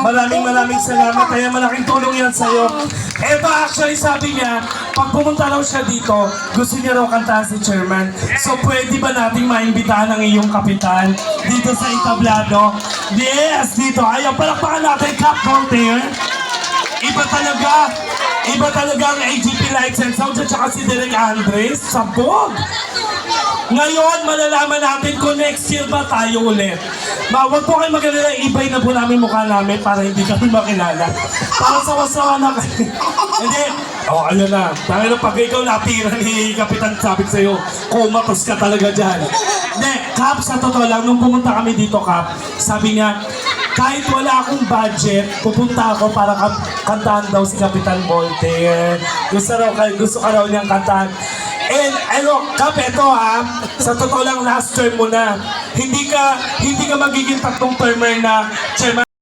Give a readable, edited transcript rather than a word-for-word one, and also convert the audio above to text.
Maraming salamat. Kaya malaking tulong yan sa'yo. Eto actually sabi niya, pag pumunta raw siya dito, gusto niya raw kantahan si Chairman. So pwede ba nating maimbitahan ang iyong kapitan dito sa entablado? Yes, dito. Ayaw, palakpakan natin, Cap Voltaire. Iba talaga ang AGP Lights and Sounds at saka si Derek Andres. Sabog! Ngayon, malalaman natin kung next year ba tayo ulit. Huwag po kayo mag-alala, ibay na po namin mukha namin para hindi kami makilala. Para sawa-sawa na kayo. Hindi. Ayun na. Dahil pag ikaw natira ni Kapitan Sabit sa'yo, kumatos ka talaga dyan. Hindi, Kap, sa totoo lang, nung pumunta kami dito, Kap, sabi niya, kahit wala akong budget, pupunta ako para kantahan daw si Kapitan Voltaire. Gusto ka raw niyang kantahan. And ano, Kap, eto ha, sa totoo lang last term mo na, hindi ka magiging tatlong termer na chairman.